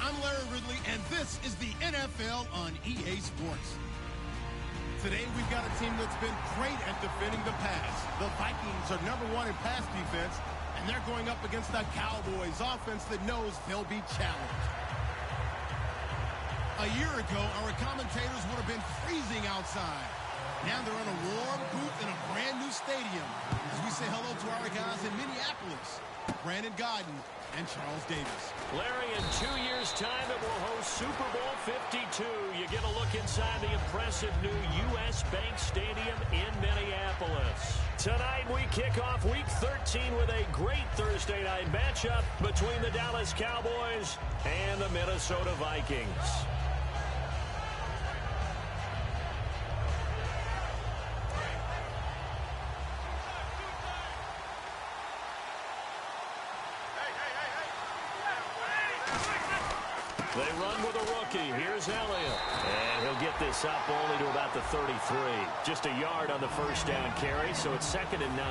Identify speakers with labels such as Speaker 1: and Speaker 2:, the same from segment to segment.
Speaker 1: I'm Larry Ridley, and this is the NFL on EA Sports. Today, we've got a team that's been great at defending the pass. The Vikings are #1 in pass defense, and they're going up against the Cowboys offense that knows they'll be challenged. A year ago, our commentators would have been freezing outside. Now they're in a warm booth in a brand new stadium as we say hello to our guys in Minneapolis, Brandon Godden and Charles Davis.
Speaker 2: Larry, in 2 years' time, it will host Super Bowl 52. You get a look inside the impressive new U.S. Bank Stadium in Minneapolis. Tonight, we kick off Week 13 with a great Thursday night matchup between the Dallas Cowboys and the Minnesota Vikings. They run with a rookie. Here's Elliott. And he'll get this up only to about the 33. Just a yard on the first down carry, so it's 2nd and 9.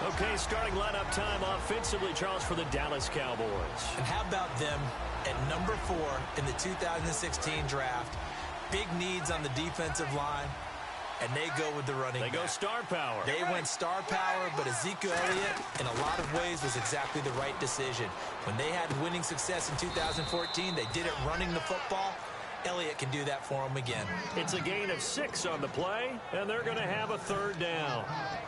Speaker 2: Okay, starting lineup time offensively, Charles, for the Dallas Cowboys.
Speaker 3: And how about them at number 4 in the 2016 draft? Big needs on the defensive line. And they go with the running back.
Speaker 2: They go star power.
Speaker 3: They went star power, but Ezekiel Elliott, in a lot of ways, was exactly the right decision. When they had winning success in 2014, they did it running the football. Elliott can do that for them again.
Speaker 2: It's a gain of 6 on the play, and they're going to have a 3rd down.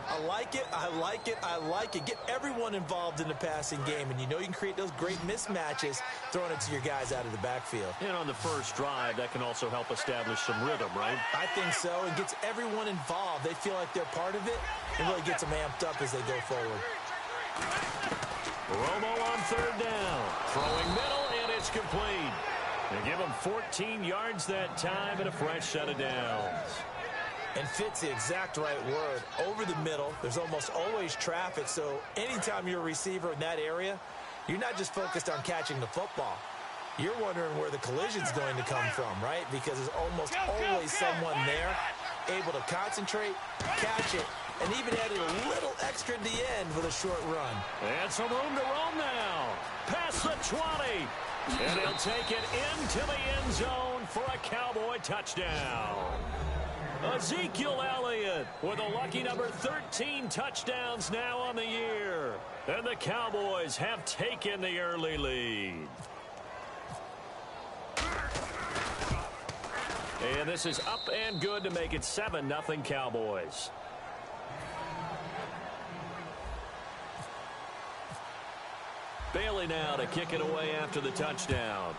Speaker 3: I like it, I like it, I like it. Get everyone involved in the passing game, and you know you can create those great mismatches throwing it to your guys out of the backfield.
Speaker 2: And on the first drive, that can also help establish some rhythm, right?
Speaker 3: I think so. It gets everyone involved. They feel like they're part of it, and really gets them amped up as they go forward.
Speaker 2: Romo on 3rd down. Throwing middle, and it's complete. They give him 14 yards that time and a fresh set of downs.
Speaker 3: And fits the exact right word. Over the middle, there's almost always traffic, so anytime you're a receiver in that area, you're not just focused on catching the football. You're wondering where the collision's going to come from, right? Because there's almost always someone there able to concentrate, catch it, and even added a little extra at the end with a short run.
Speaker 2: And some room to roam now. Past the 20. And he'll take it into the end zone for a Cowboy touchdown. Ezekiel Elliott with a lucky number 13 touchdowns now on the year. And the Cowboys have taken the early lead. And this is up and good to make it 7-0 Cowboys. Bailey now to kick it away after the touchdown.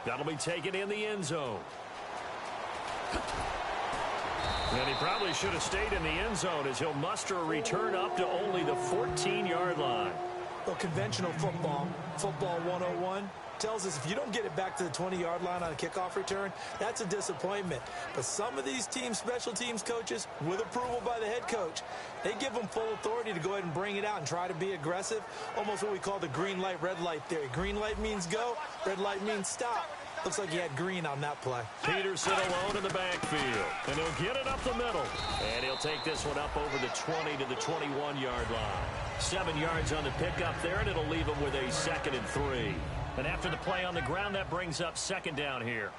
Speaker 2: That'll be taken in the end zone. And he probably should have stayed in the end zone as he'll muster a return up to only the 14-yard line.
Speaker 3: Well, conventional football 101, tells us if you don't get it back to the 20-yard line on a kickoff return, that's a disappointment. But some of these teams, special teams coaches, with approval by the head coach, they give them full authority to go ahead and bring it out and try to be aggressive, almost what we call the green light, red light theory. Green light means go, red light means stop. Looks like he had green on that play.
Speaker 2: Peterson alone in the backfield, and he'll get it up the middle. And he'll take this one up over the 20 to the 21-yard line. 7 yards on the pickup there, and it'll leave him with a 2nd and 3. And after the play on the ground, that brings up 2nd down here.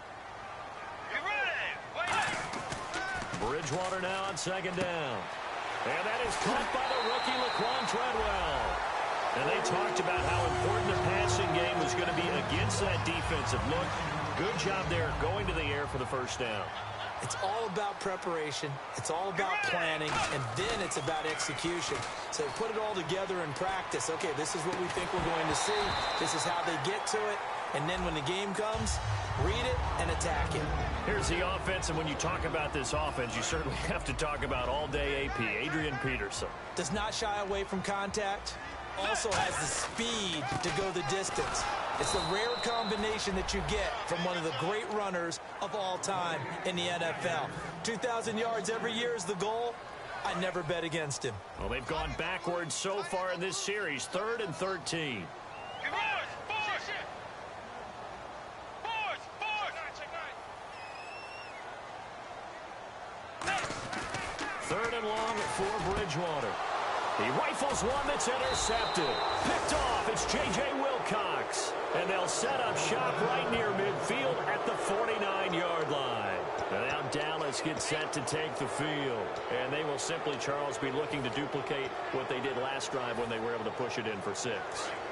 Speaker 2: Bridgewater now on 2nd down. And that is caught by the rookie Laquan Treadwell. And they talked about how important the passing game was going to be against that defensive look. Good job there going to the air for the first down.
Speaker 3: It's all about preparation. It's all about planning. And then it's about execution. So put it all together in practice. Okay, this is what we think we're going to see. This is how they get to it. And then when the game comes, read it and attack it.
Speaker 2: Here's the offense, and when you talk about this offense, you certainly have to talk about all-day AP, Adrian Peterson.
Speaker 3: Does not shy away from contact. Also has the speed to go the distance. It's the rare combination that you get from one of the great runners of all time in the NFL. 2,000 yards every year is the goal. I never bet against him.
Speaker 2: Well, they've gone backwards so far in this series, 3rd and 13. 3rd and long for Bridgewater. He rifles one that's intercepted. Picked off. It's J.J. Wilcox. And they'll set up shop right near midfield at the 49-yard line. And now Dallas gets set to take the field. And they will simply, Charles, be looking to duplicate what they did last drive when they were able to push it in for 6.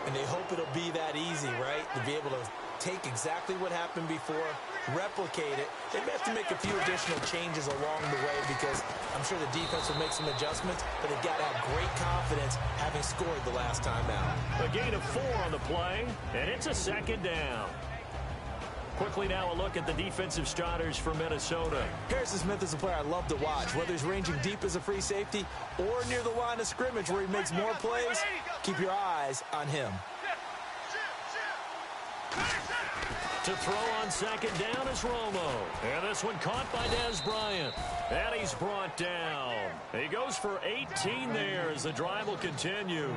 Speaker 3: And they hope it'll be that easy, right? To be able to take exactly what happened before, replicate it. They may have to make a few additional changes along the way because I'm sure the defense will make some adjustments, but they've got to have great confidence having scored the last time out.
Speaker 2: A gain of 4 on the play, and it's a 2nd down. Quickly now a look at the defensive starters for Minnesota.
Speaker 3: Harrison Smith is a player I love to watch. Whether he's ranging deep as a free safety or near the line of scrimmage where he makes more plays, keep your eyes on him.
Speaker 2: To throw on 2nd down is Romo. And this one caught by Dez Bryant. And he's brought down. He goes for 18 there as the drive will continue.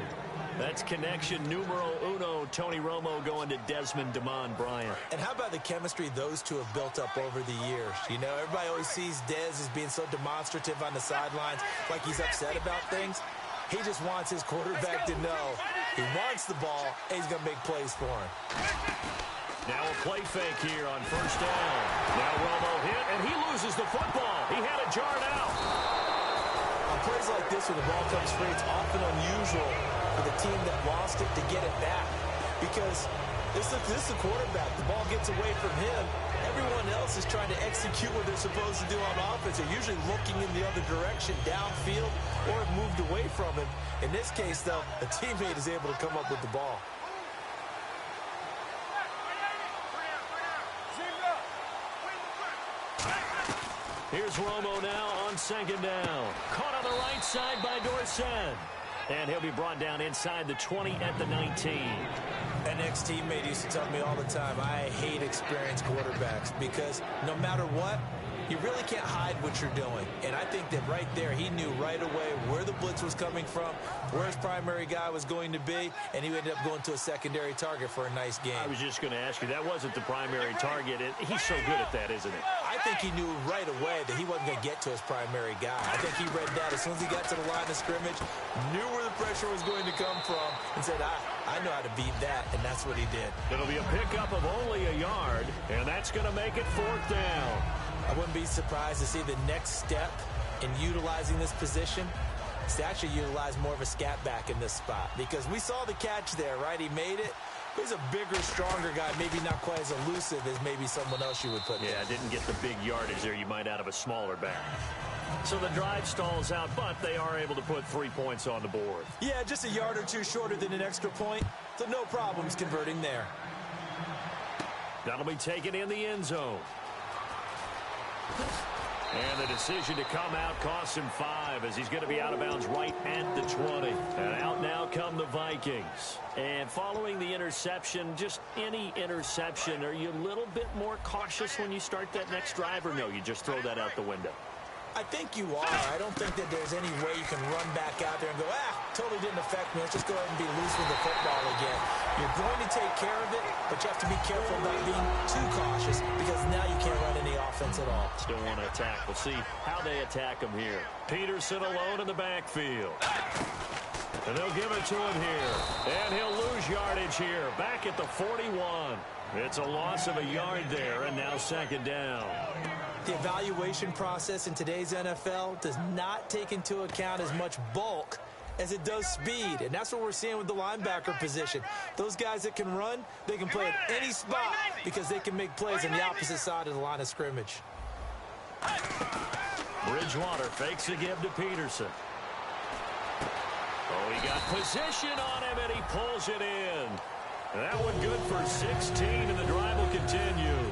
Speaker 2: That's connection numero uno, Tony Romo going to Desmond DeMond Bryant.
Speaker 3: And how about the chemistry those two have built up over the years? You know, everybody always sees Dez as being so demonstrative on the sidelines, like he's upset about things. He just wants his quarterback to know he wants the ball and he's going to make plays for him.
Speaker 2: Now a play fake here on 1st down. Now Romo hit, and he loses the football. He had it jarred out.
Speaker 3: On plays like this, when the ball comes free, it's often unusual for the team that lost it to get it back. Because this is the quarterback. The ball gets away from him. Everyone else is trying to execute what they're supposed to do on offense. They're usually looking in the other direction, downfield, or have moved away from him. In this case, though, a teammate is able to come up with the ball.
Speaker 2: Here's Romo now on 2nd down. Caught on the right side by Dorsett. And he'll be brought down inside the 20 at the 19.
Speaker 3: An ex-teammate used to tell me all the time, I hate experienced quarterbacks because no matter what, you really can't hide what you're doing. And I think that right there, he knew right away where the blitz was coming from, where his primary guy was going to be, and he ended up going to a secondary target for a nice game.
Speaker 2: I was just going to ask you, that wasn't the primary target. He's so good at that, isn't he?
Speaker 3: I think he knew right away that he wasn't going to get to his primary guy. I think he read that as soon as he got to the line of scrimmage, knew where the pressure was going to come from, and said, I know how to beat that, and that's what he did.
Speaker 2: It'll be a pickup of only a yard, and that's going to make it 4th down.
Speaker 3: I wouldn't be surprised to see the next step in utilizing this position is to actually utilize more of a scat back in this spot. Because we saw the catch there, right? He made it. He's a bigger, stronger guy, maybe not quite as elusive as maybe someone else you would put
Speaker 2: there. Yeah, didn't get the big yardage there you might out of a smaller back. So the drive stalls out, but they are able to put 3 points on the board.
Speaker 3: Yeah, just a yard or two shorter than an extra point, so no problems converting there.
Speaker 2: That'll be taken in the end zone. And the decision to come out costs him 5 as he's going to be out of bounds right at the 20. And out now come the Vikings. And following the interception, just any interception, are you a little bit more cautious when you start that next drive, or no, you just throw that out the window?
Speaker 3: I think you are. I don't think that there's any way you can run back out there and go, totally didn't affect me. Let's just go ahead and be loose with the football again. You're going to take care of it, but you have to be careful about being too cautious because now you can't run any offense at all.
Speaker 2: Still want to attack. We'll see how they attack him here. Peterson alone in the backfield. And they'll give it to him here. And he'll lose yardage here. Back at the 41. It's a loss of a yard there, and now 2nd down.
Speaker 3: The evaluation process in today's NFL does not take into account as much bulk as it does speed. And that's what we're seeing with the linebacker position. Those guys that can run, they can play at any spot because they can make plays on the opposite side of the line of scrimmage.
Speaker 2: Bridgewater fakes a give to Peterson. Oh, he got position on him, and he pulls it in. That one good for 16, and the drive will continue.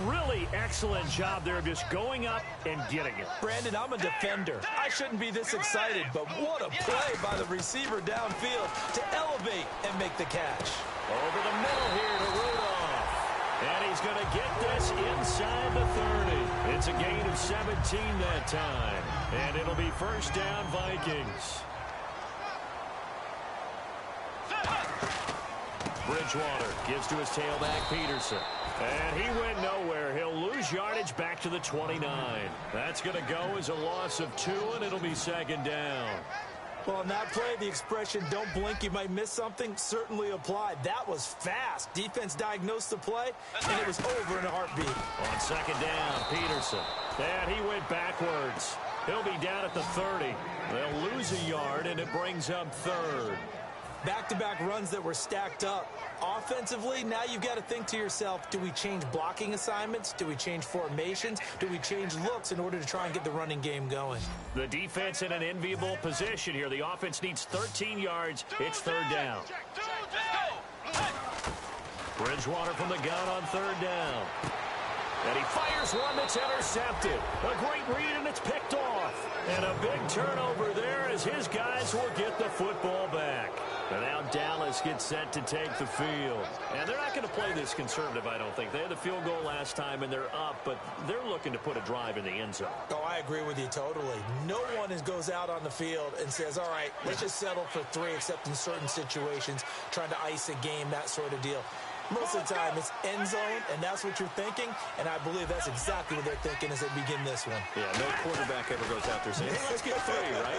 Speaker 2: Really excellent job there of just going up and getting it.
Speaker 3: Brandon, I'm a defender. I shouldn't be this excited, but what a play by the receiver downfield to elevate and make the catch.
Speaker 2: Over the middle here to Rudolph. And he's going to get this inside the 30. It's a gain of 17 that time. And it'll be 1st down Vikings. Bridgewater gives to his tailback, Peterson. And he went nowhere. He'll lose yardage back to the 29. That's going to go as a loss of 2, and it'll be 2nd down.
Speaker 3: Well, on that play, the expression, don't blink, you might miss something, certainly applied. That was fast. Defense diagnosed the play, and it was over in a heartbeat.
Speaker 2: On second down, Peterson. And he went backwards. He'll be down at the 30. They'll lose a yard, and it brings up third.
Speaker 3: Back-to-back runs that were stacked up. Offensively, now you've got to think to yourself, do we change blocking assignments? Do we change formations? Do we change looks in order to try and get the running game going?
Speaker 2: The defense in an enviable position here. The offense needs 13 yards. It's third down. Bridgewater from the gun on third down. And he fires one that's intercepted. A great read, and it's picked off. And a big turnover there as his guys will get the football back. And now Dallas gets set to take the field. And they're not going to play this conservative, I don't think. They had the field goal last time, and they're up, but they're looking to put a drive in the end zone.
Speaker 3: Oh, I agree with you totally. No one goes out on the field and says, all right, let's just settle for 3, except in certain situations, trying to ice a game, that sort of deal. Most of the time, it's end zone, and that's what you're thinking, and I believe that's exactly what they're thinking as they begin this one.
Speaker 2: Yeah, no quarterback ever goes out there saying, hey, let's get 3, right?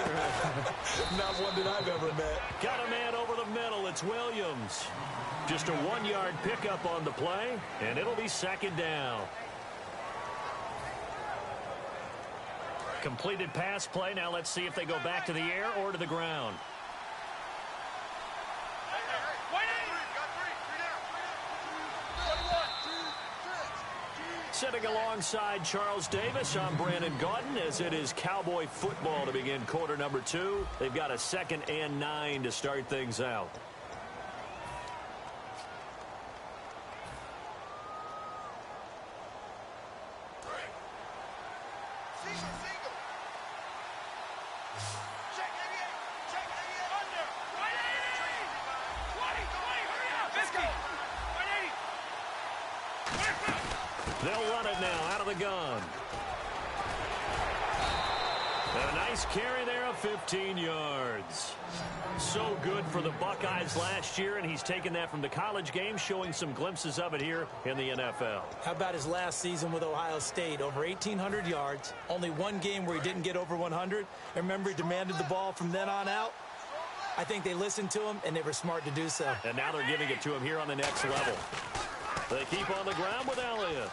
Speaker 3: Not one that I've ever met.
Speaker 2: Got a man over the middle. It's Williams. Just a 1-yard pickup on the play, and it'll be second down. Completed pass play. Now let's see if they go back to the air or to the ground. Sitting alongside Charles Davis, I'm Brandon Gaudin, as it is Cowboy football to begin quarter number 2. They've got a 2nd and 9 to start things out. They'll run it now out of the gun. A nice carry there of 15 yards. So good for the Buckeyes last year, and he's taken that from the college game, showing some glimpses of it here in the NFL.
Speaker 3: How about his last season with Ohio State? Over 1,800 yards. Only one game where he didn't get over 100. And remember, he demanded the ball from then on out. I think they listened to him, and they were smart to do so.
Speaker 2: And now they're giving it to him here on the next level. They keep on the ground with Elliott.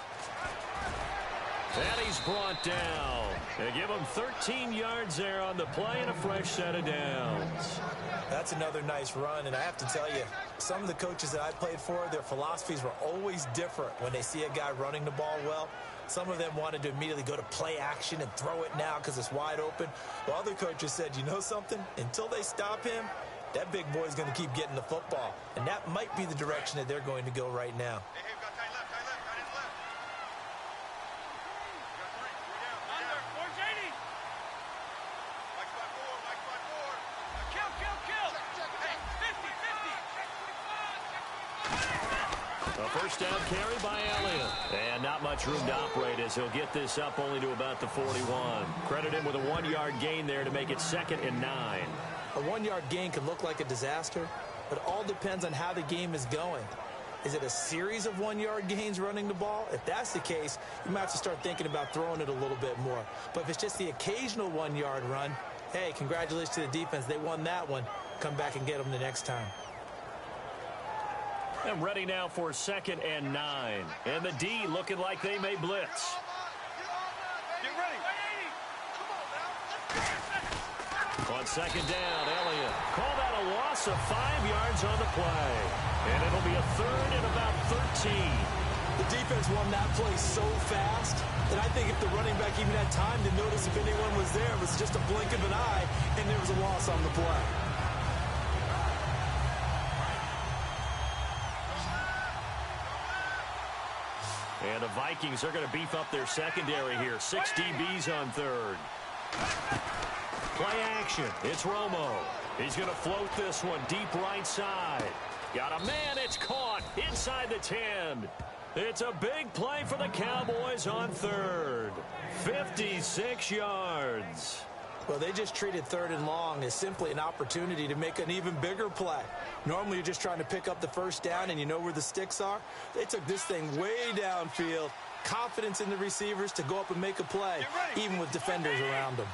Speaker 2: And he's brought down. They give him 13 yards there on the play and a fresh set of downs.
Speaker 3: That's another nice run, and I have to tell you, some of the coaches that I played for, their philosophies were always different when they see a guy running the ball well. Some of them wanted to immediately go to play action and throw it now because it's wide open. While other coaches said, you know something? Until they stop him, that big boy's going to keep getting the football. And that might be the direction that they're going to go right now.
Speaker 2: A first down carry by Elliott. And not much room to operate as he'll get this up only to about the 41. Credit him with a 1-yard gain there to make it 2nd and 9.
Speaker 3: A 1-yard gain can look like a disaster, but it all depends on how the game is going. Is it a series of 1-yard gains running the ball? If that's the case, you might have to start thinking about throwing it a little bit more. But if it's just the occasional 1-yard run, hey, congratulations to the defense. They won that one. Come back and get them the next time.
Speaker 2: And ready now for 2nd and 9. And the D looking like they may blitz.
Speaker 1: Get ready.
Speaker 2: On 2nd down, Elliott. Call that a loss of 5 yards on the play. And it'll be a 3rd and about 13.
Speaker 3: The defense won that play so fast that I think if the running back even had time to notice if anyone was there, it was just a blink of an eye, and there was a loss on the play.
Speaker 2: And the Vikings are going to beef up their secondary here. 6 DBs on 3rd. Play action. It's Romo. He's going to float this one deep right side. Got a man. It's caught inside the 10. It's a big play for the Cowboys on 3rd. 56 yards.
Speaker 3: Well, they just treated 3rd and long as simply an opportunity to make an even bigger play. Normally, you're just trying to pick up the first down and you know where the sticks are. They took this thing way downfield. Confidence in the receivers to go up and make a play, even with defenders around them.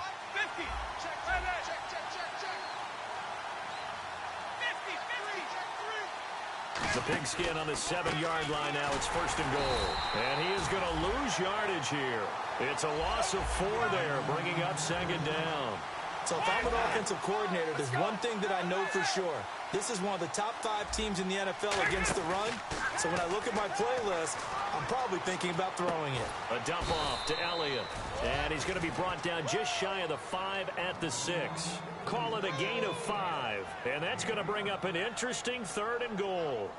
Speaker 2: The pigskin on the 7-yard line now. It's 1st and goal. And he is going to lose yardage here. It's a loss of 4 there, bringing up 2nd down.
Speaker 3: So if I'm an offensive coordinator, there's one thing that I know for sure. This is one of the top 5 teams in the NFL against the run. So when I look at my playlist, I'm probably thinking about throwing it.
Speaker 2: A dump off to Elliott. And he's going to be brought down just shy of the 5 at the 6. Call it a gain of 5. And that's going to bring up an interesting 3rd and goal.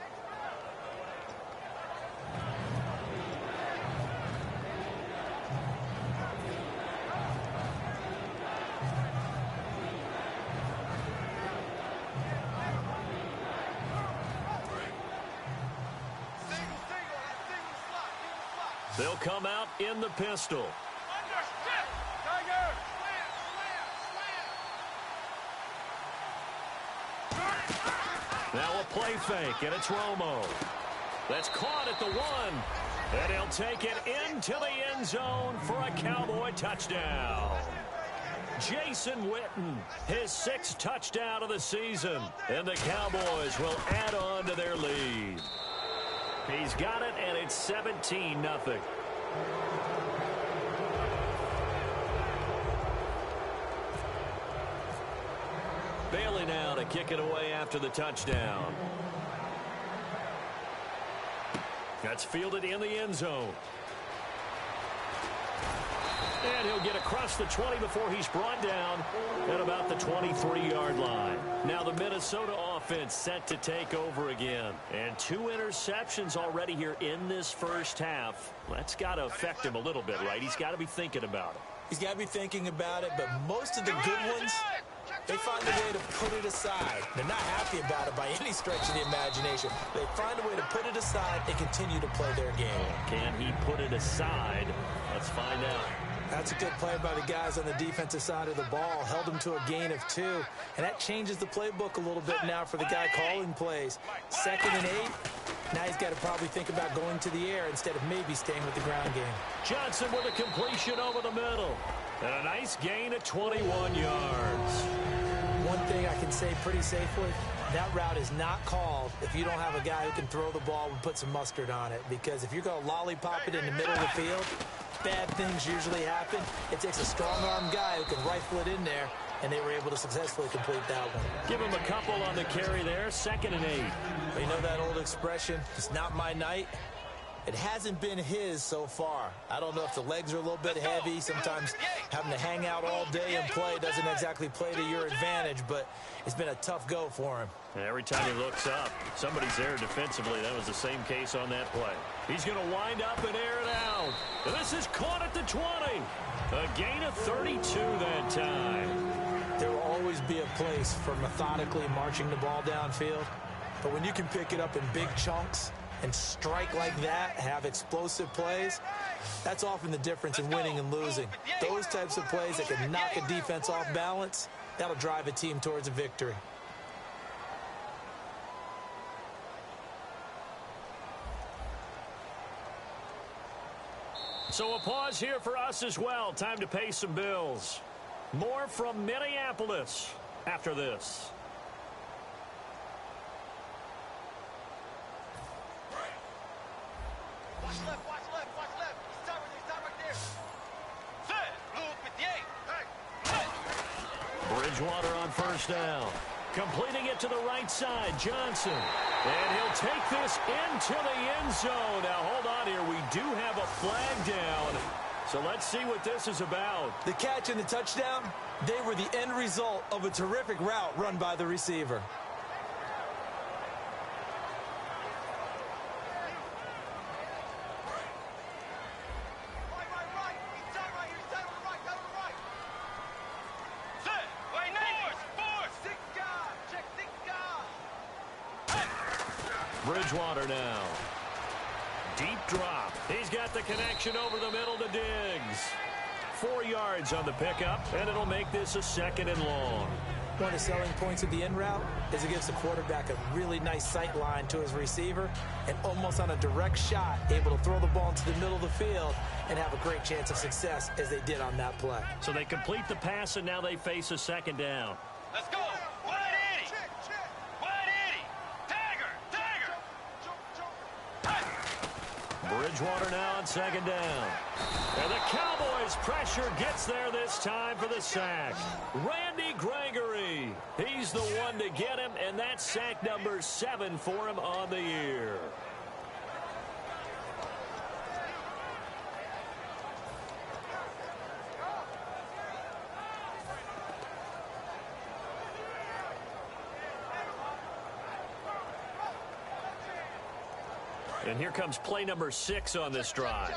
Speaker 2: They'll come out in the pistol. Now a play fake, and it's Romo. That's caught at the 1. And he'll take it into the end zone for a Cowboy touchdown. Jason Witten, his 6th touchdown of the season. And the Cowboys will add on to their lead. He's got it, and it's 17-0. Bailey now to kick it away after the touchdown. That's fielded in the end zone. And he'll get across the 20 before he's brought down at about the 23-yard line. Now the Minnesota offense set to take over again. And 2 interceptions already here in this first half. That's got to affect him a little bit, right? He's got to be thinking about it.
Speaker 3: He's got to be thinking about it, but most of the good ones, they find a way to put it aside. They're not happy about it by any stretch of the imagination. They find a way to put it aside and continue to play their game.
Speaker 2: Can he put it aside? Let's find out.
Speaker 3: That's a good play by the guys on the defensive side of the ball. Held them to a gain of 2. And that changes the playbook a little bit now for the guy calling plays. 2nd and 8. Now he's got to probably think about going to the air instead of maybe staying with the ground game.
Speaker 2: Johnson with a completion over the middle. And a nice gain of 21 yards.
Speaker 3: One thing I can say pretty safely, that route is not called if you don't have a guy who can throw the ball and put some mustard on it. Because if you're going to lollipop it in the middle of the field, bad things usually happen. It takes a strong-arm guy who can rifle it in there, and they were able to successfully complete that one.
Speaker 2: Give him a couple on the carry there, 2nd and 8.
Speaker 3: Well, you know that old expression, it's not my night? It hasn't been his so far. I don't know if the legs are a little bit heavy. Sometimes having to hang out all day and play doesn't exactly play to your advantage, but it's been a tough go for him.
Speaker 2: And every time he looks up, somebody's there defensively. That was the same case on that play. He's going to wind up and air it out. And this is caught at the 20. A gain of 32 that time.
Speaker 3: There will always be a place for methodically marching the ball downfield. But when you can pick it up in big chunks and strike like that, have explosive plays, that's often the difference in winning and losing. Those types of plays that can knock a defense off balance, that'll drive a team towards a victory.
Speaker 2: So a pause here for us as well. Time to pay some bills. More from Minneapolis after this.
Speaker 4: Watch left, watch left, watch left. Stop right there. Set. Blue 58.
Speaker 2: Bridgewater on 1st down. Completing it to the right side, Johnson. And he'll take this into the end zone. Now, hold on here. We do have a flag down. So let's see what this is about.
Speaker 3: The catch and the touchdown, they were the end result of a terrific route run by the receiver.
Speaker 2: Bridgewater now. Deep drop. He's got the connection over the middle to Diggs. 4 yards on the pickup, and it'll make this a 2nd and long.
Speaker 3: One of the selling points of the in route is it gives the quarterback a really nice sight line to his receiver, and almost on a direct shot, able to throw the ball into the middle of the field and have a great chance of success as they did on that play.
Speaker 2: So they complete the pass, and now they face a 2nd down.
Speaker 4: Let's go. Wide Eddie. Wide Eddie. Tiger.
Speaker 2: Bridgewater now on second down. And the Cowboys' pressure gets there this time for the sack. Randy Gregory. He's the one to get him, and that's sack number 7 for him on the year. And here comes play number 6 on this drive.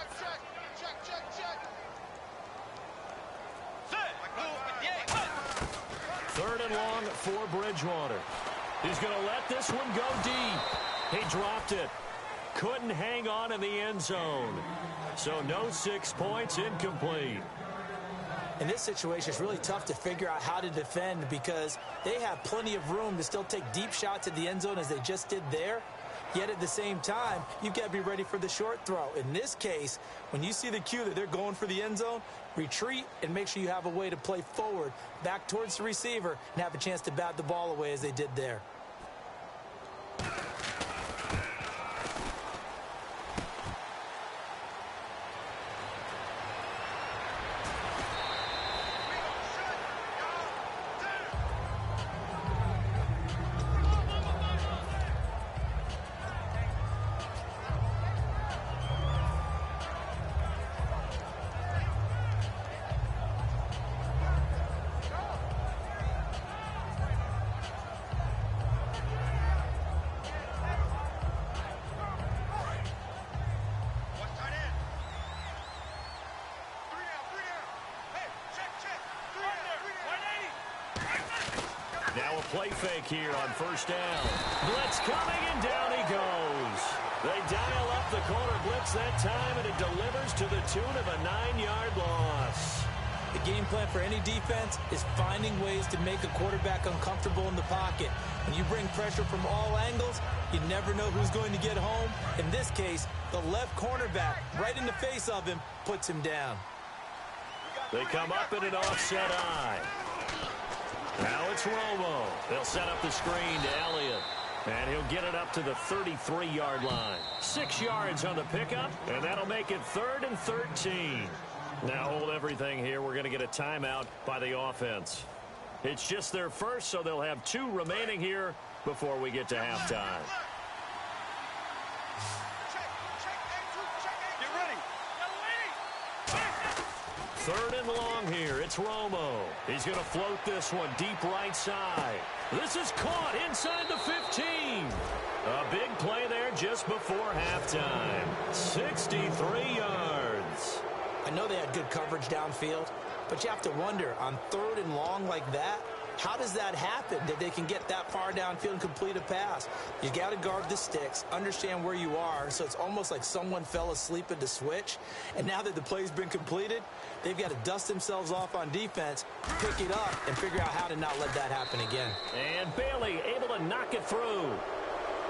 Speaker 2: Third and long for Bridgewater. He's going to let this one go deep. He dropped it. Couldn't hang on in the end zone. So no 6 points, incomplete.
Speaker 3: In this situation, it's really tough to figure out how to defend because they have plenty of room to still take deep shots at the end zone as they just did there. Yet at the same time, you've got to be ready for the short throw. In this case, when you see the cue that they're going for the end zone, retreat and make sure you have a way to play forward, back towards the receiver, and have a chance to bat the ball away as they did there.
Speaker 2: Now a play fake here on first down. Blitz coming, and down he goes. They dial up the corner blitz that time, and it delivers to the tune of a 9-yard loss.
Speaker 3: The game plan for any defense is finding ways to make a quarterback uncomfortable in the pocket. When you bring pressure from all angles, you never know who's going to get home. In this case, the left cornerback, right in the face of him, puts him down.
Speaker 2: They come up in an offset eye. Now it's Romo. They'll set up the screen to Elliott. And he'll get it up to the 33-yard line. 6 yards on the pickup, and that'll make it 3rd and 13. Now hold everything here. We're going to get a timeout by the offense. It's just their first, so they'll have 2 remaining here before we get to halftime. Third and long here. It's Romo. He's going to float this one deep right side. This is caught inside the 15. A big play there just before halftime. 63 yards.
Speaker 3: I know they had good coverage downfield, but you have to wonder, on 3rd and long like that, how does that happen that they can get that far downfield and complete a pass? You got to guard the sticks, understand where you are, so it's almost like someone fell asleep at the switch, and now that the play's been completed, they've got to dust themselves off on defense, pick it up, and figure out how to not let that happen again.
Speaker 2: And Bailey able to knock it through.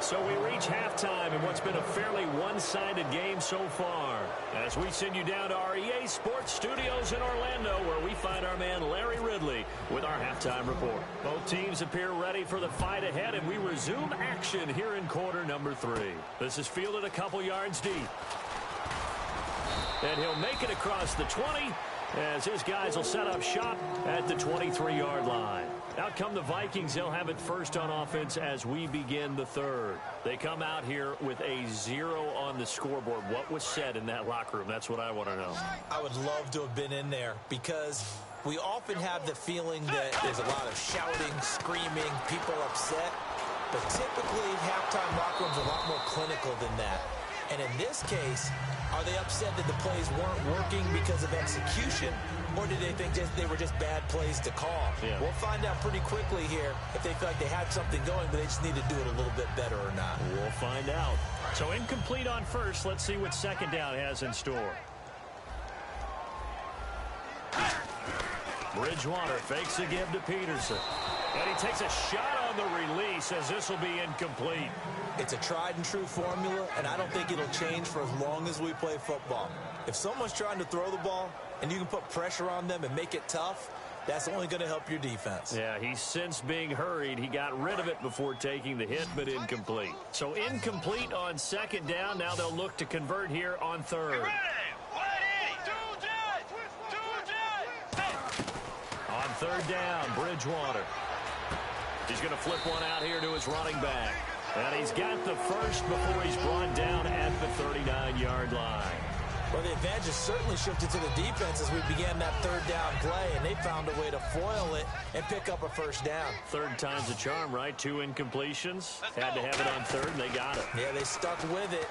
Speaker 2: So we reach halftime in what's been a fairly one-sided game so far. As we send you down to our EA Sports Studios in Orlando, where we find our man Larry Ridley with our halftime report. Both teams appear ready for the fight ahead, and we resume action here in quarter number 3. This is fielded a couple yards deep. And he'll make it across the 20 as his guys will set up shop at the 23-yard line. Out come the Vikings. They'll have it first on offense as we begin the 3rd. They come out here with a 0 on the scoreboard. What was said in that locker room? That's what I want to know.
Speaker 3: I would love to have been in there because we often have the feeling that there's a lot of shouting, screaming, people upset. But typically, halftime locker rooms are a lot more clinical than that. And in this case, are they upset that the plays weren't working because of execution, or did they think they were just bad plays to call?
Speaker 2: Yeah.
Speaker 3: We'll find out pretty quickly here if they feel like they had something going, but they just need to do it a little bit better or not.
Speaker 2: We'll find out. So incomplete on first. Let's see what second down has in store. Bridgewater fakes a give to Peterson. And he takes a shot on the release as this will be incomplete.
Speaker 3: It's a tried-and-true formula, and I don't think it'll change for as long as we play football. If someone's trying to throw the ball and you can put pressure on them and make it tough, That's only going to help your defense.
Speaker 2: Yeah, he's since being hurried. He got rid of it before taking the hit, but incomplete. So incomplete on second down. Now they'll look to convert here on third. On third down, Bridgewater. He's going to flip one out here to his running back. And he's got the first before he's brought down at the 39-yard line.
Speaker 3: Well, the advantage has certainly shifted to the defense as we began that third down play, and they found a way to foil it and pick up a first down.
Speaker 2: Third time's a charm, right? 2 incompletions. Had to have it on third, and they got it.
Speaker 3: Yeah, they stuck with it.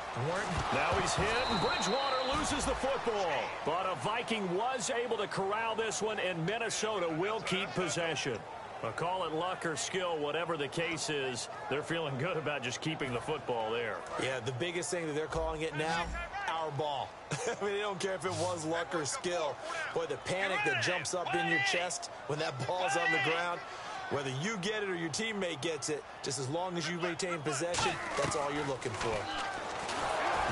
Speaker 2: Now he's hit, and Bridgewater loses the football. But a Viking was able to corral this one, and Minnesota will keep possession. Call it luck or skill, whatever the case is, they're feeling good about just keeping the football there.
Speaker 3: Yeah, the biggest thing that they're calling it now, our ball. I mean, they don't care if it was luck or skill. Boy, the panic that jumps up in your chest when that ball's on the ground, whether you get it or your teammate gets it, just as long as you retain possession, that's all you're looking for.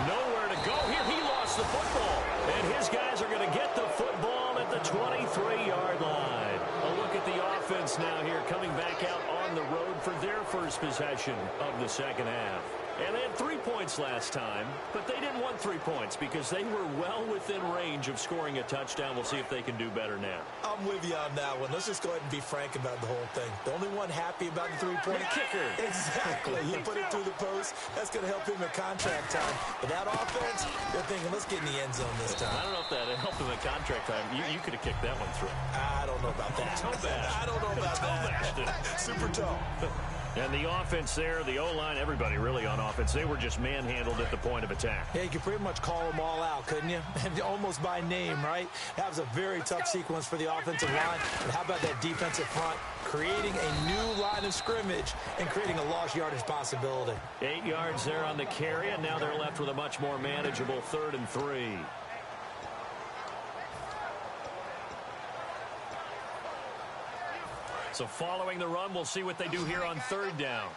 Speaker 2: Nowhere to go here. He lost the football, and his guys are going to get the football at the 23-yard line. A look at the offense now here, coming back out on the road for their first possession of the second half. And they had 3 points last time, but they didn't want 3 points because they were well within range of scoring a touchdown. We'll see if they can do better now.
Speaker 3: I'm with you on that one. Let's just go ahead and be frank about the whole thing. The only one happy about the three-point
Speaker 2: kicker.
Speaker 3: Exactly. He put it through the post. That's going to help him at contract time. But that offense, they're thinking, let's get in the end zone this time.
Speaker 2: I don't know if that helped him at contract time. You could have kicked that one through.
Speaker 3: I don't know about that. I don't know about that. Super toe.
Speaker 2: And the offense there, the O-line, everybody really on offense, they were just manhandled at the point of attack.
Speaker 3: Yeah, you could pretty much call them all out, couldn't you? And almost by name, right? That was a very tough sequence for the offensive line. And how about that defensive front creating a new line of scrimmage and creating a lost yardage possibility?
Speaker 2: 8 yards there on the carry, and now they're left with a much more manageable 3rd and 3. So following the run, we'll see what they do here on third down.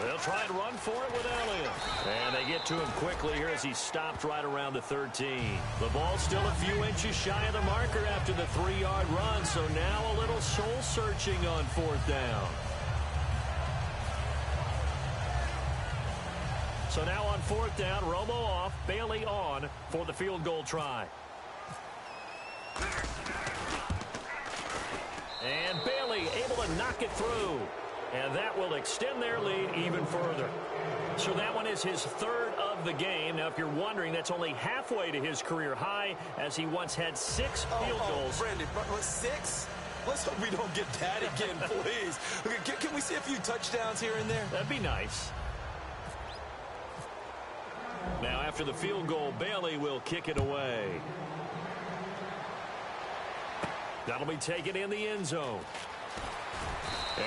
Speaker 2: They'll try and run for it with Elliott. And they get to him quickly here as he stopped right around the 13. The ball's still a few inches shy of the marker after the 3-yard run, so now a little soul-searching on 4th down. So now on 4th down, Romo off, Bailey on for the field goal try. And Bailey able to knock it through. And that will extend their lead even further. So that one is his 3rd of the game. Now, if you're wondering, that's only halfway to his career high, as he once had 6 field goals.
Speaker 3: Brandon, 6? Let's hope we don't get that again, please. Okay, can we see a few touchdowns here and there?
Speaker 2: That'd be nice. Now, after the field goal, Bailey will kick it away. That'll be taken in the end zone.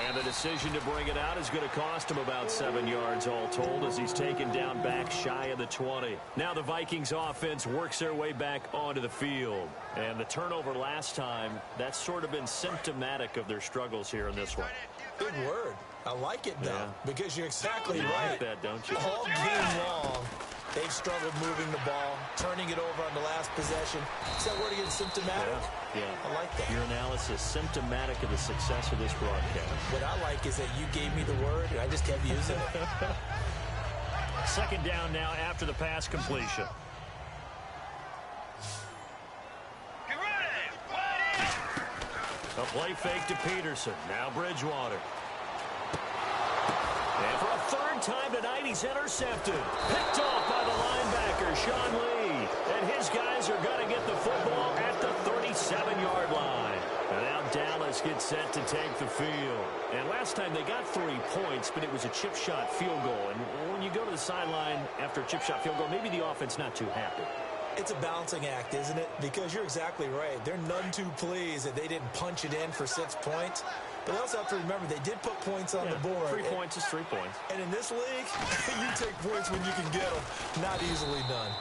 Speaker 2: And the decision to bring it out is going to cost him about 7 yards all told, as he's taken down back shy of the 20. Now the Vikings offense works their way back onto the field. And the turnover last time, that's sort of been symptomatic of their struggles here in this one.
Speaker 3: Good word. I like it, though, because you're exactly right.
Speaker 2: You like that, don't you?
Speaker 3: All game long, they've struggled moving the ball, turning it over on the last possession. Is that word again, symptomatic?
Speaker 2: Yeah.
Speaker 3: I like that.
Speaker 2: Your analysis, symptomatic of the success of this broadcast.
Speaker 3: What I like is that you gave me the word, and I just kept using it.
Speaker 2: 2nd down now after the pass completion. A play fake to Peterson. Now Bridgewater. And for a 3rd time tonight, he's intercepted. Picked off by the linebacker, Sean Lee. And his guys are going to get the football at the 37-yard line. And now Dallas gets set to take the field. And last time they got 3 points, but it was a chip shot field goal. And when you go to the sideline after a chip shot field goal, maybe the offense not too happy.
Speaker 3: It's a balancing act, isn't it? Because you're exactly right. They're none too pleased that they didn't punch it in for 6 points. But they also have to remember they did put points on the board.
Speaker 2: 3 points is 3 points.
Speaker 3: And in this league, you take points when you can get them. Not easily done.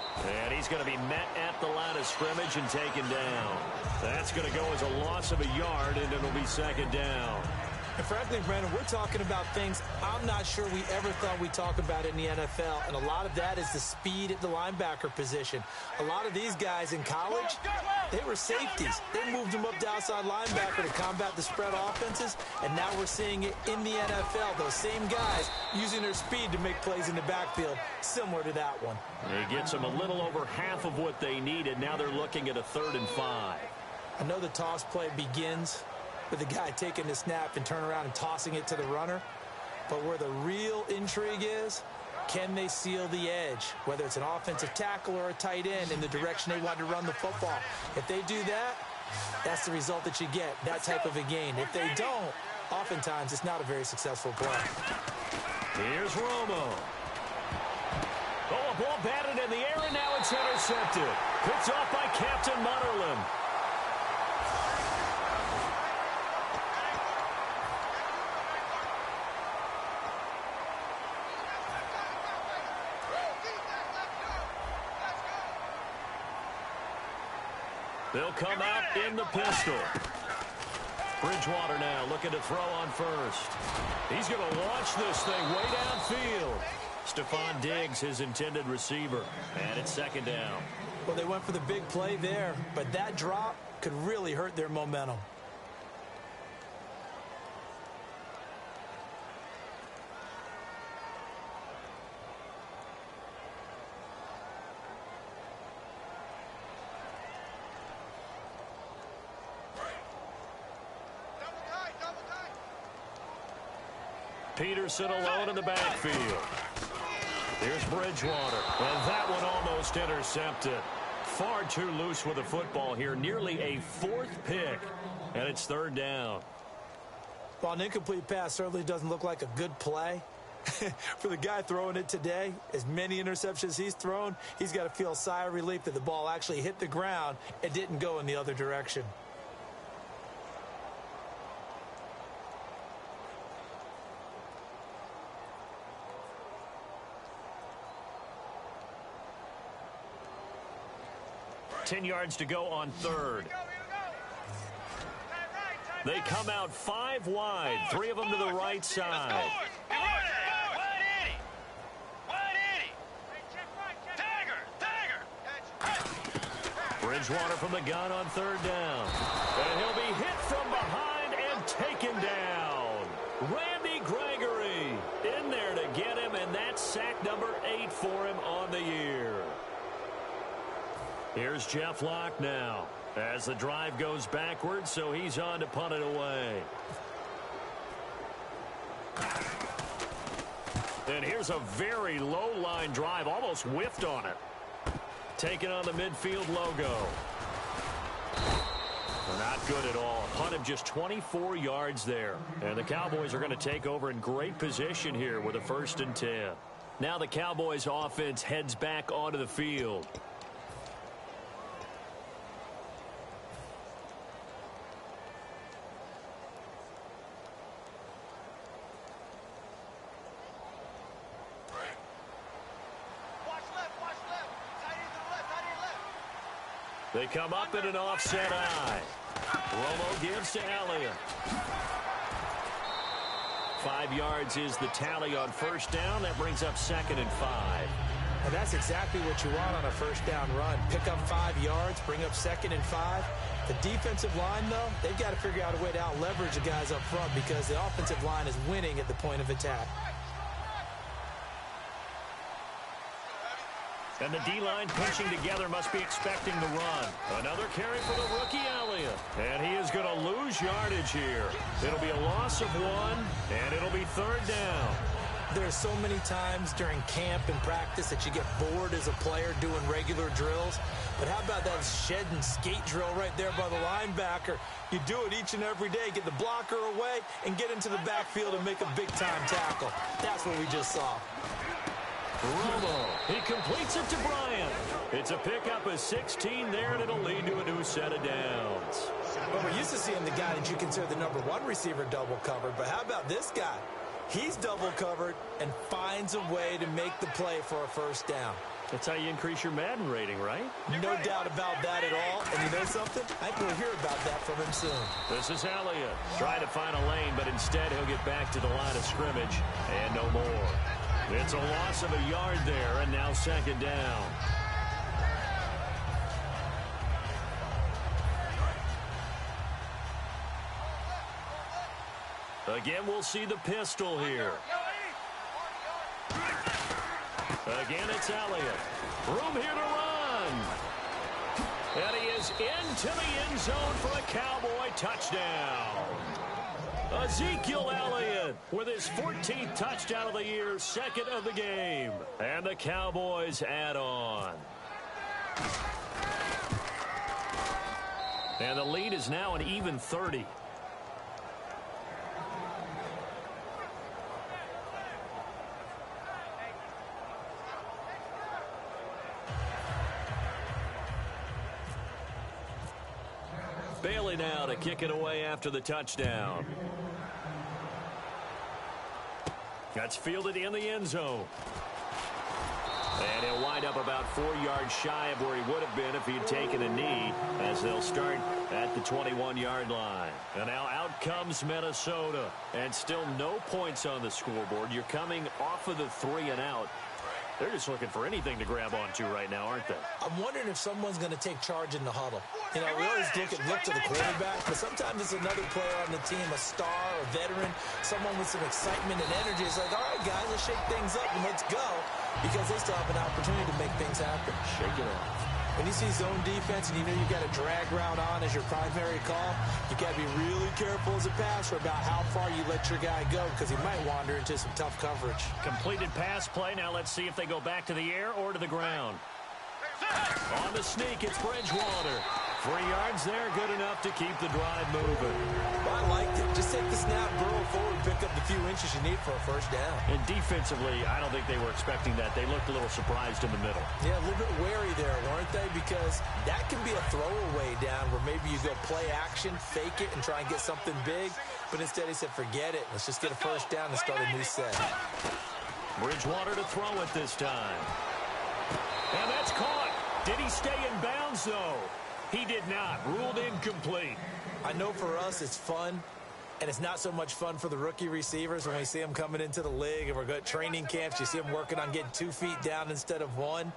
Speaker 2: And he's going to be met at the line of scrimmage and taken down. That's going to go as a loss of a yard, and it'll be 2nd down.
Speaker 3: And frankly, Brandon, we're talking about things I'm not sure we ever thought we'd talk about in the NFL. And a lot of that is the speed at the linebacker position. A lot of these guys in college, they were safeties. They moved them up to outside linebacker to combat the spread offenses. And now we're seeing it in the NFL. Those same guys using their speed to make plays in the backfield, similar to that one.
Speaker 2: It gets them a little over half of what they needed. Now they're looking at a 3rd and 5.
Speaker 3: I know the toss play begins with the guy taking the snap and turn around and tossing it to the runner. But where the real intrigue is, can they seal the edge, whether it's an offensive tackle or a tight end in the direction they want to run the football? If they do that, that's the result that you get, that type of a gain. If they don't, oftentimes it's not a very successful play.
Speaker 2: Here's Romo. Oh, a ball batted in the air, and now it's intercepted. Picked off by Captain Mutterland. They'll come out in the pistol. Bridgewater now looking to throw on first. He's going to launch this thing way downfield. Stephon Diggs, his intended receiver. And it's 2nd down.
Speaker 3: Well, they went for the big play there, but that drop could really hurt their momentum.
Speaker 2: Peterson alone in the backfield. Here's Bridgewater. And that one almost intercepted. Far too loose with the football here. Nearly a 4th pick. And it's 3rd down.
Speaker 3: Well, an incomplete pass certainly doesn't look like a good play. For the guy throwing it today, as many interceptions he's thrown, he's got to feel a sigh of relief that the ball actually hit the ground and didn't go in the other direction.
Speaker 2: Ten yards to go on 3rd. They come out 5 wide, 3 of them to the right side. Bridgewater from the gun on 3rd down. And he'll be hit from behind and taken down. Randy Gregory in there to get him, and that's sack number 8 for him on the year. Here's Jeff Locke now as the drive goes backwards, so he's on to punt it away. And here's a very low line drive, almost whiffed on it. Taking on the midfield logo. Not good at all. Punt of just 24 yards there. And the Cowboys are going to take over in great position here with a 1st and 10. Now the Cowboys offense heads back onto the field. They come up in an offset eye. Romo gives to Elliott. 5 yards is the tally on 1st down. That brings up 2nd and 5.
Speaker 3: And that's exactly what you want on a 1st down run. Pick up 5 yards, bring up 2nd and 5. The defensive line, though, they've got to figure out a way to out-leverage the guys up front because the offensive line is winning at the point of attack.
Speaker 2: And the D-line pinching together must be expecting the run. Another carry for the rookie Elliott. And he is going to lose yardage here. It'll be a loss of 1, and it'll be 3rd down.
Speaker 3: There's so many times during camp and practice that you get bored as a player doing regular drills. But how about that shed and skate drill right there by the linebacker? You do it each and every day. Get the blocker away and get into the backfield and make a big-time tackle. That's what we just saw.
Speaker 2: Romo, he completes it to Bryant. It's a pickup of 16 there, and it'll lead to a new set of downs.
Speaker 3: Well, we're used to seeing the guy that you consider the #1 receiver double covered, but how about this guy? He's double covered and finds a way to make the play for a first down.
Speaker 2: That's how you increase your Madden rating, right?
Speaker 3: No doubt about that at all. And you know something? I think we'll hear about that from him soon.
Speaker 2: This is Elliott trying to find a lane, but instead he'll get back to the line of scrimmage and no more. It's a loss of a yard there, and now second down. Again, we'll see the pistol here. Again, it's Elliott. Room here to run. And he is into the end zone for a Cowboy touchdown. Ezekiel Elliott with his 14th touchdown of the year, second of the game. And the Cowboys add on. And the lead is now an even 30. Bailey now to kick it away after the touchdown. That's fielded in the end zone. And he'll wind up about 4 yards shy of where he would have been if he had taken a knee, as they'll start at the 21-yard line. And now out comes Minnesota. And still no points on the scoreboard. You're coming off of the 3 and out. They're just looking for anything to grab onto right now, aren't they?
Speaker 3: I'm wondering if someone's going to take charge in the huddle. You know, we always look to the quarterback, but sometimes it's another player on the team, a star, a veteran, someone with some excitement and energy. It's like, all right, guys, let's shake things up and let's go, because they still have an opportunity to make things happen.
Speaker 2: Shake it off.
Speaker 3: When you see zone defense and you know you've got a drag route on as your primary call, you've got to be really careful as a passer about how far you let your guy go, because he might wander into some tough coverage.
Speaker 2: Completed pass play. Now let's see if they go back to the air or to the ground. On the sneak, it's Bridgewater. 3 yards there, good enough to keep the drive moving.
Speaker 3: Well, I liked it. Just take the snap, burrow forward, pick up the few inches you need for a first down.
Speaker 2: And defensively, I don't think they were expecting that. They looked a little surprised in the middle.
Speaker 3: Yeah, a little bit wary there, weren't they? Because that can be a throwaway down where maybe you go play action, fake it, and try and get something big. But instead he said, forget it. Let's just get a first down and start a new set.
Speaker 2: Bridgewater to throw it this time. And that's caught. Did he stay in bounds, though? He did not. Ruled incomplete.
Speaker 3: I know for us it's fun, and it's not so much fun for the rookie receivers when we see them coming into the league and we're going to training camps. You see them working on getting 2 feet down instead of 1.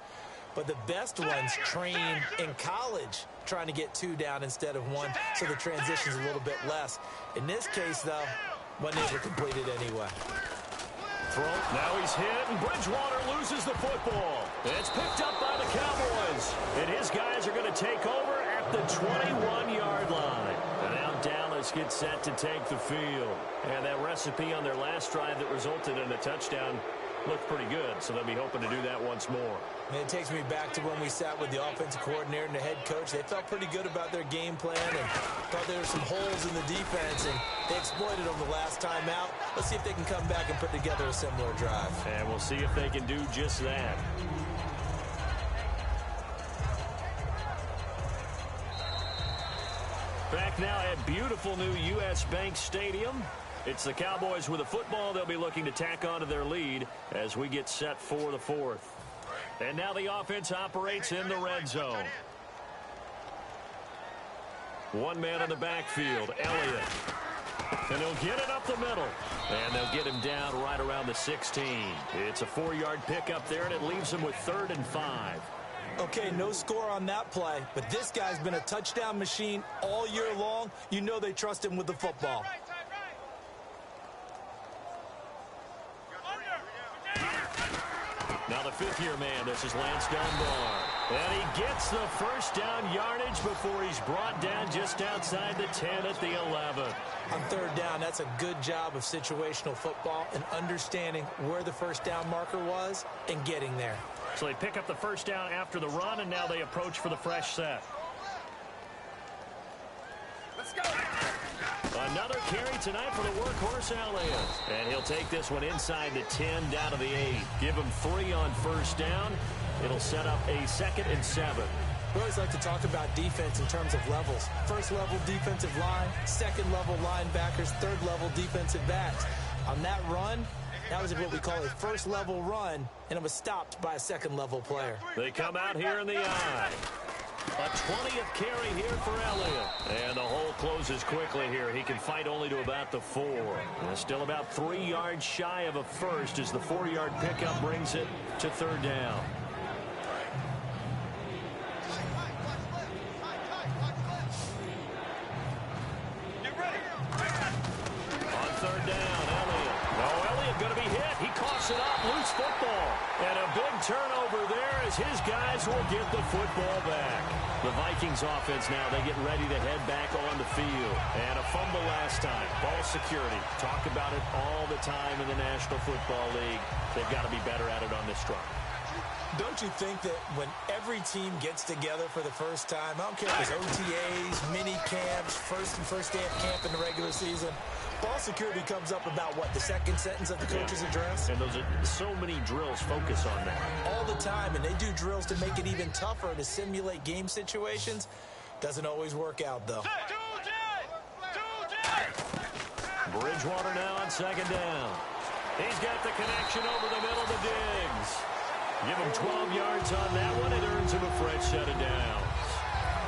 Speaker 3: But the best ones train in college trying to get 2 down instead of 1, so the transition's a little bit less. In this case, though, one never completed anyway.
Speaker 2: Throw. Now he's hit, and Bridgewater loses the football. It's picked up by the Cowboys. And his guys are going to take over at the 21-yard line. And now Dallas gets set to take the field. And that recipe on their last drive that resulted in a touchdown looked pretty good, so they'll be hoping to do that once more.
Speaker 3: And it takes me back to when we sat with the offensive coordinator and the head coach. They felt pretty good about their game plan and thought there were some holes in the defense, and they exploited them the last time out. Let's see if they can come back and put together a similar drive.
Speaker 2: And we'll see if they can do just that. Back now at beautiful new U.S. Bank Stadium. It's the Cowboys with a football. They'll be looking to tack onto their lead as we get set for the 4th. And now the offense operates in the red zone. 1 man in the backfield, Elliott. And he'll get it up the middle. And they'll get him down right around the 16. It's a 4-yard pickup there, and it leaves him with 3rd and 5.
Speaker 3: Okay, no score on that play, but this guy's been a touchdown machine all year long. You know they trust him with the football.
Speaker 2: Now the 5th-year man, this is Lance Dunbar. And he gets the first down yardage before he's brought down just outside the 10 at the 11.
Speaker 3: On 3rd down, that's a good job of situational football and understanding where the first down marker was and getting there.
Speaker 2: So they pick up the first down after the run, and now they approach for the fresh set.
Speaker 4: Let's go.
Speaker 2: Another carry tonight for the workhorse Elliott. And he'll take this one inside the 10 down to the 8. Give him 3 on first down. It'll set up a 2nd and 7.
Speaker 3: We always like to talk about defense in terms of levels. 1st level defensive line, 2nd level linebackers, 3rd level defensive backs. On that run, that was what we call a first-level run, and it was stopped by a second-level player.
Speaker 2: They come out here in the eye. A 20th carry here for Elliott. And the hole closes quickly here. He can fight only to about the 4. And still about 3 yards shy of a first as the 4-yard pickup brings it to third down. On third down, Elliott. Oh, Elliott going to be hit. He coughs it up. Loose football. And a big turnover there as his guys will get the football back. The Vikings offense now, they get ready to head back on the field. And a fumble last time. Ball security. Talk about it all the time in the National Football League. They've got to be better at it on this drive.
Speaker 3: Don't you think that when every team gets together for the first time, I don't care if it's OTAs, mini camps, first day of camp in the regular season, ball security comes up about, what, the second sentence of the coach's address?
Speaker 2: And those are so many drills focus on that.
Speaker 3: All the time, and they do drills to make it even tougher to simulate game situations. Doesn't always work out, though.
Speaker 2: Bridgewater now on second down. He's got the connection over the middle to Diggs. Give him 12 yards on that one. It earns him a fresh set of downs.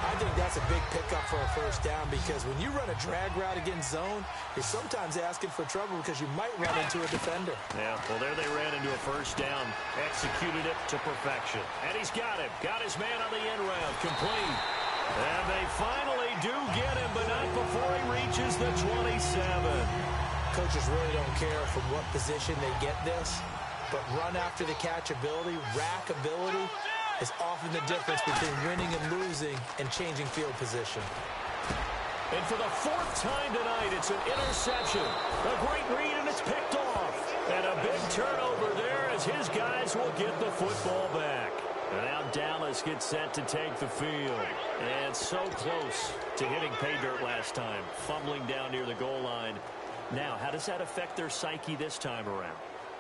Speaker 3: I think that's a big pickup for a first down because when you run a drag route against zone, you're sometimes asking for trouble because you might run into a defender.
Speaker 2: Yeah, well, there they ran into a first down. Executed it to perfection. And he's got him. Got his man on the end route. Complete. And they finally do get him, but not before he reaches the 27.
Speaker 3: Coaches really don't care from what position they get this, but run after the catch ability, rack ability, is often the difference between winning and losing and changing field position.
Speaker 2: And for the 4th time tonight, it's an interception. A great read, and it's picked off. And a big turnover there as his guys will get the football back. And now Dallas gets set to take the field. And so close to hitting pay dirt last time, fumbling down near the goal line. Now, how does that affect their psyche this time around?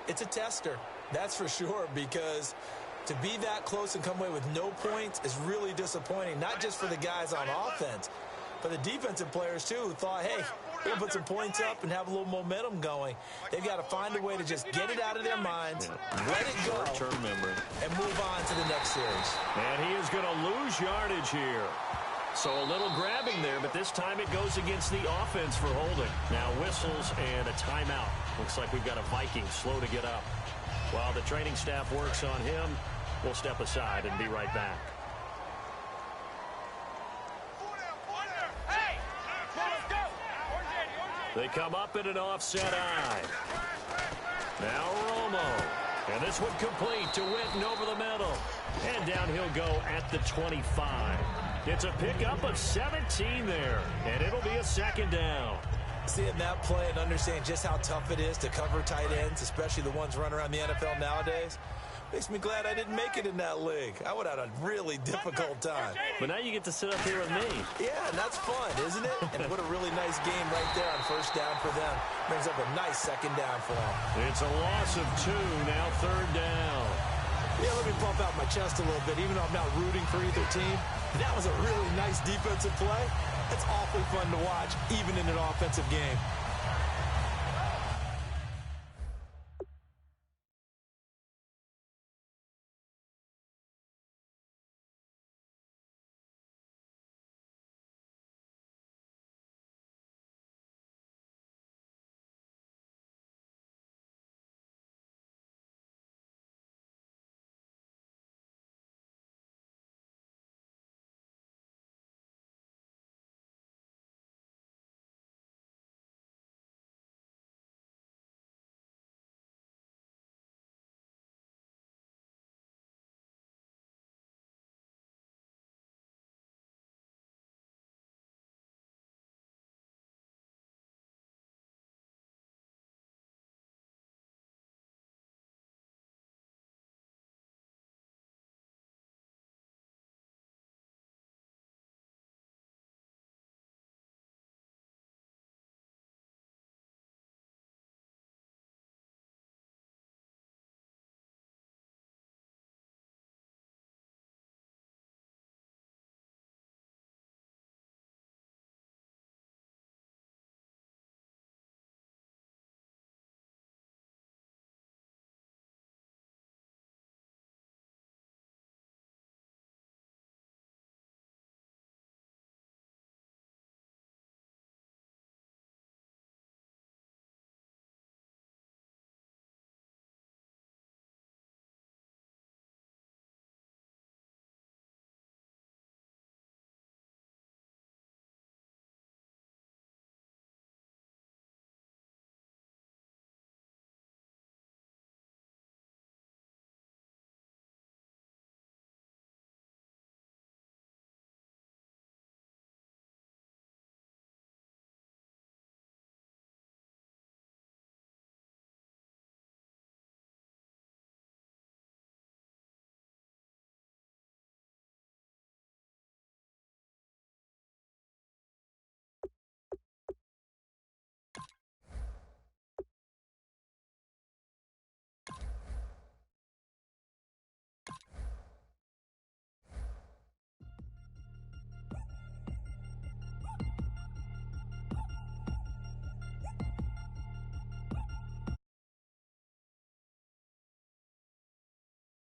Speaker 3: It's a tester, that's for sure, because to be that close and come away with no points is really disappointing, not just for the guys on offense, but the defensive players, too, who thought, hey, we'll put some points up and have a little momentum going. They've got to find a way to just get it out of their minds, let it go,
Speaker 2: short-term memory,
Speaker 3: and move on to the next series.
Speaker 2: And he is going to lose yardage here. So a little grabbing there, but this time it goes against the offense for holding. Now whistles and a timeout. Looks like we've got a Viking slow to get up. While the training staff works on him, we'll step aside and be right back. They come up in an offset eye. Now Romo. And this one complete to Witten over the middle. And down he'll go at the 25. It's a pickup of 17 there, and it'll be a second down.
Speaker 3: Seeing that play and understanding just how tough it is to cover tight ends, especially the ones running around the NFL nowadays, makes me glad I didn't make it in that league. I would have had a really difficult time.
Speaker 2: But now you get to sit up here with me.
Speaker 3: Yeah, and that's fun, isn't it? And what a really nice game right there on first down for them. Brings up a nice second down for them.
Speaker 2: It's a loss of 2, now third down.
Speaker 3: Yeah, let me pump out my chest a little bit, even though I'm not rooting for either team. That was a really nice defensive play. It's awfully fun to watch, even in an offensive game.